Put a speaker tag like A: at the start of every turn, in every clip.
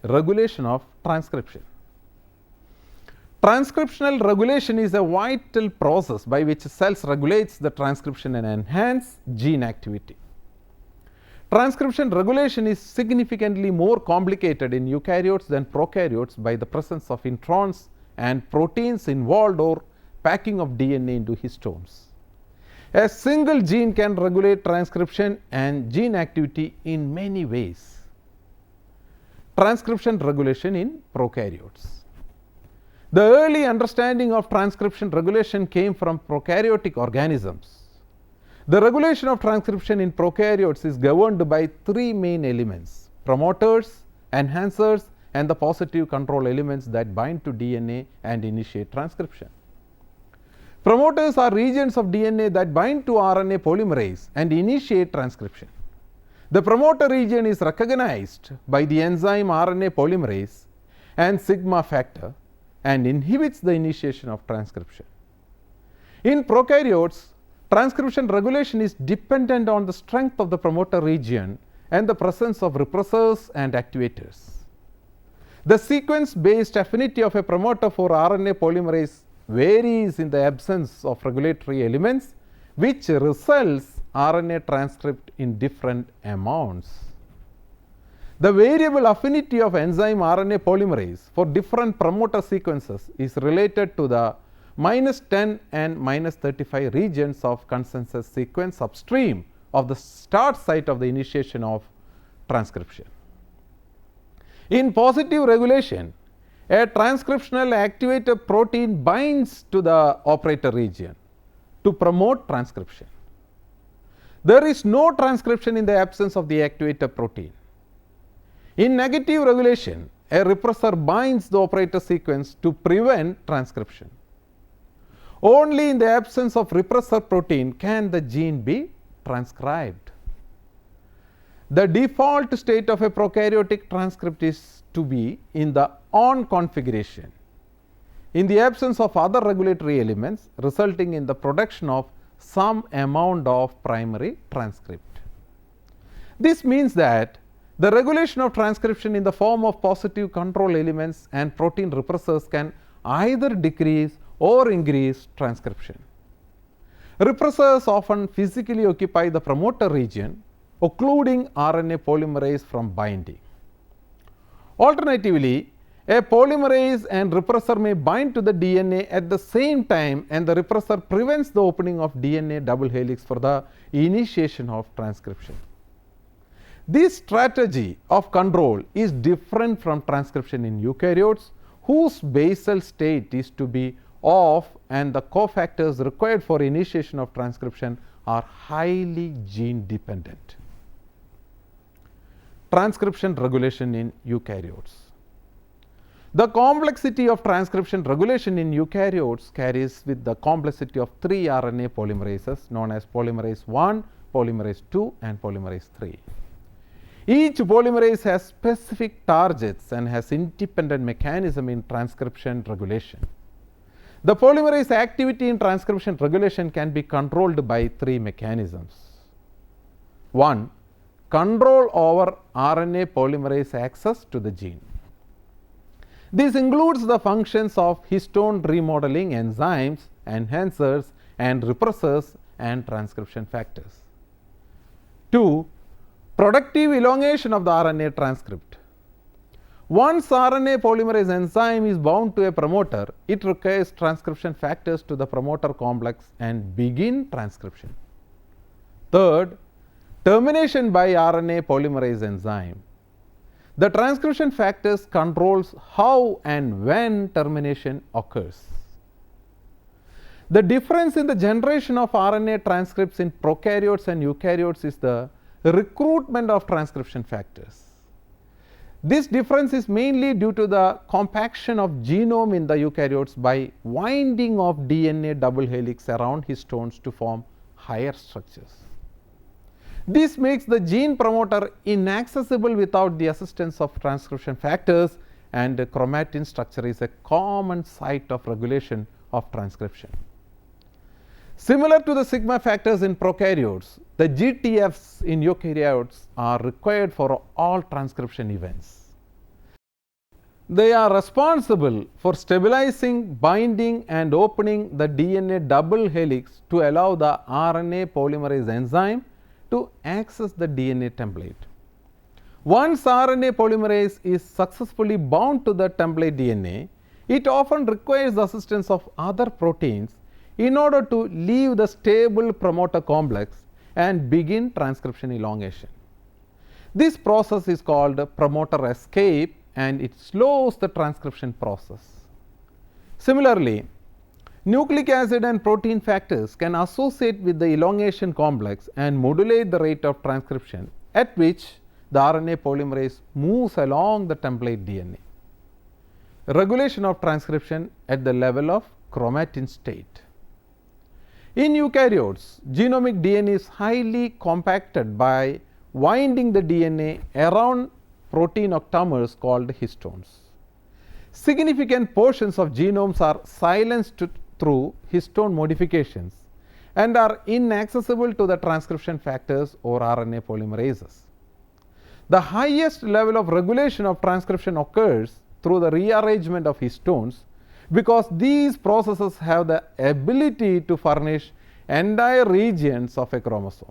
A: regulation of transcription. Transcriptional regulation is a vital process by which cells regulates the transcription and enhance gene activity. Transcription regulation is significantly more complicated in eukaryotes than prokaryotes by the presence of introns and proteins involved or packing of DNA into histones. A single gene can regulate transcription and gene activity in many ways. Transcription regulation in prokaryotes. The early understanding of transcription regulation came from prokaryotic organisms. The regulation of transcription in prokaryotes is governed by three main elements: promoters, enhancers, and the positive control elements that bind to DNA and initiate transcription. Promoters are regions of DNA that bind to RNA polymerase and initiate transcription. The promoter region is recognized by the enzyme RNA polymerase and sigma factor and inhibits the initiation of transcription. In prokaryotes, transcription regulation is dependent on the strength of the promoter region and the presence of repressors and activators. The sequence-based affinity of a promoter for RNA polymerase varies in the absence of regulatory elements, which results RNA transcript in different amounts. The variable affinity of enzyme RNA polymerase for different promoter sequences is related to the -10 and -35 regions of consensus sequence upstream of the start site of the initiation of transcription. In positive regulation, a transcriptional activator protein binds to the operator region to promote transcription. There is no transcription in the absence of the activator protein. In negative regulation, a repressor binds the operator sequence to prevent transcription. Only in the absence of repressor protein can the gene be transcribed. The default state of a prokaryotic transcript is to be in the on configuration in the absence of other regulatory elements, resulting in the production of some amount of primary transcript. This means that the regulation of transcription in the form of positive control elements and protein repressors can either decrease or increase transcription. Repressors often physically occupy the promoter region, occluding RNA polymerase from binding. Alternatively, a polymerase and repressor may bind to the DNA at the same time, and the repressor prevents the opening of DNA double helix for the initiation of transcription. This strategy of control is different from transcription in eukaryotes, whose basal state is to be off and the cofactors required for initiation of transcription are highly gene dependent. Transcription regulation in eukaryotes. The complexity of transcription regulation in eukaryotes carries with the complexity of three RNA polymerases known as polymerase I, polymerase II, and polymerase III. Each polymerase has specific targets and has independent mechanism in transcription regulation. The polymerase activity in transcription regulation can be controlled by three mechanisms. 1. Control over RNA polymerase access to the gene. This includes the functions of histone remodeling enzymes, enhancers, and repressors and transcription factors. 2. Productive elongation of the RNA transcript. Once RNA polymerase enzyme is bound to a promoter, it requires transcription factors to the promoter complex and begin transcription. Third, termination by RNA polymerase enzyme. The transcription factors controls how and when termination occurs. The difference in the generation of RNA transcripts in prokaryotes and eukaryotes is the recruitment of transcription factors. This difference is mainly due to the compaction of genome in the eukaryotes by winding of DNA double helix around histones to form higher structures. This makes the gene promoter inaccessible without the assistance of transcription factors, and chromatin structure is a common site of regulation of transcription. Similar to the sigma factors in prokaryotes, the GTFs in eukaryotes are required for all transcription events. They are responsible for stabilizing, binding and opening the DNA double helix to allow the RNA polymerase enzyme to access the DNA template. Once RNA polymerase is successfully bound to the template DNA, it often requires the assistance of other proteins in order to leave the stable promoter complex and begin transcription elongation. This process is called promoter escape and it slows the transcription process. Similarly, nucleic acid and protein factors can associate with the elongation complex and modulate the rate of transcription at which the RNA polymerase moves along the template DNA. Regulation of transcription at the level of chromatin state. In eukaryotes, genomic DNA is highly compacted by winding the DNA around protein octamers called histones. Significant portions of genomes are silenced through histone modifications and are inaccessible to the transcription factors or RNA polymerases. The highest level of regulation of transcription occurs through the rearrangement of histones because these processes have the ability to furnish entire regions of a chromosome.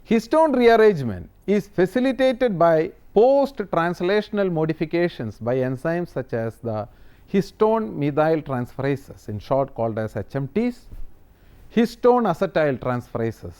A: Histone rearrangement is facilitated by post-translational modifications by enzymes such as the histone methyl transferases, in short called as HMTs, histone acetyl transferases,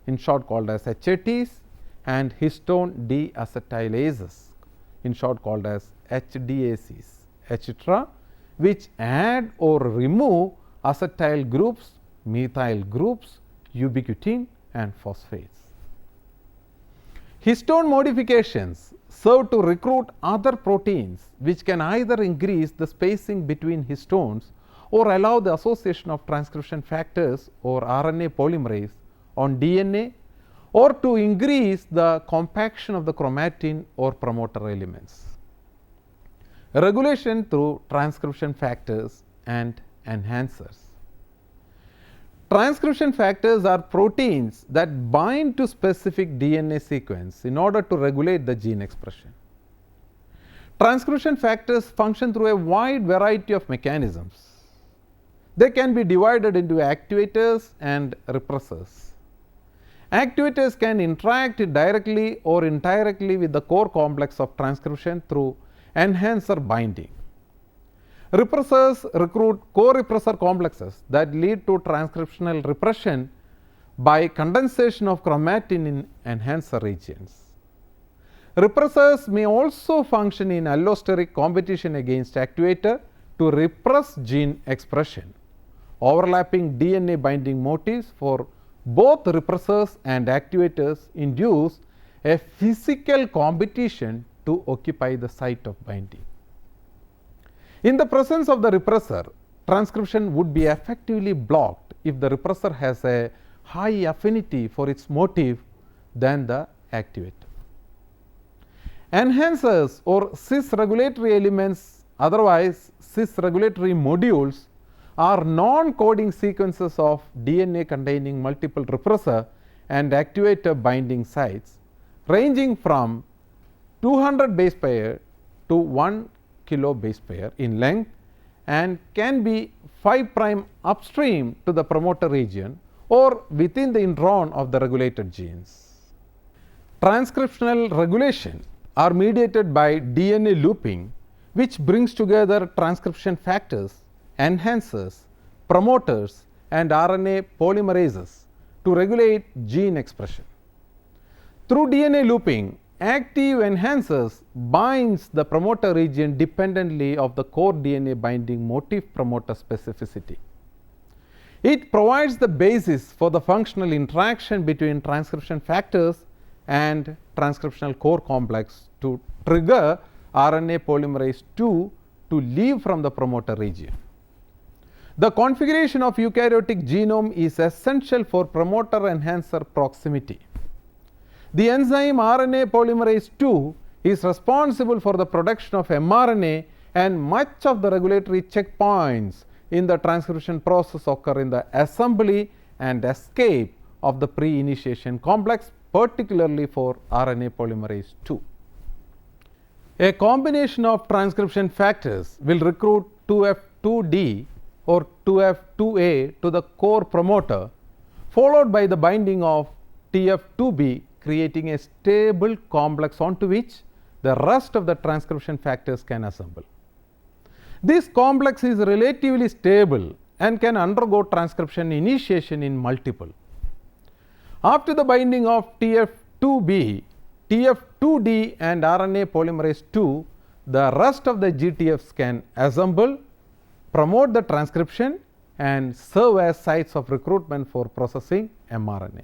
A: in short called as HATs, and histone deacetylases, in short called as HDACs, etc., which add or remove acetyl groups, methyl groups, ubiquitin and phosphates. Histone modifications serve to recruit other proteins which can either increase the spacing between histones or allow the association of transcription factors or RNA polymerase on DNA or to increase the compaction of the chromatin or promoter elements. Regulation through transcription factors and enhancers. Transcription factors are proteins that bind to specific DNA sequence in order to regulate the gene expression. Transcription factors function through a wide variety of mechanisms. They can be divided into activators and repressors. Activators can interact directly or indirectly with the core complex of transcription through enhancer binding. Repressors recruit co-repressor complexes that lead to transcriptional repression by condensation of chromatin in enhancer regions. Repressors may also function in allosteric competition against activator to repress gene expression. Overlapping DNA binding motifs for both repressors and activators induce a physical competition to occupy the site of binding. In the presence of the repressor, transcription would be effectively blocked if the repressor has a high affinity for its motif than the activator. Enhancers or cis-regulatory elements, otherwise cis-regulatory modules, are non-coding sequences of DNA containing multiple repressor and activator binding sites ranging from 200 base pair to 1 kilo base pair in length and can be 5 prime upstream to the promoter region or within the intron of the regulated genes. Transcriptional regulation are mediated by DNA looping, which brings together transcription factors, enhancers, promoters and RNA polymerases to regulate gene expression. Through DNA looping, active enhancers binds the promoter region dependently of the core DNA binding motif promoter specificity. It provides the basis for the functional interaction between transcription factors and transcriptional core complex to trigger RNA polymerase II to leave from the promoter region. The configuration of eukaryotic genome is essential for promoter enhancer proximity. The enzyme RNA polymerase II is responsible for the production of mRNA, and much of the regulatory checkpoints in the transcription process occur in the assembly and escape of the pre-initiation complex, particularly for RNA polymerase II. A combination of transcription factors will recruit 2F2D or 2F2A to the core promoter, followed by the binding of TF2B, creating a stable complex onto which the rest of the transcription factors can assemble. This complex is relatively stable and can undergo transcription initiation in multiple. After the binding of TF2B, TF2D and RNA polymerase II, the rest of the GTFs can assemble, promote the transcription and serve as sites of recruitment for processing mRNA.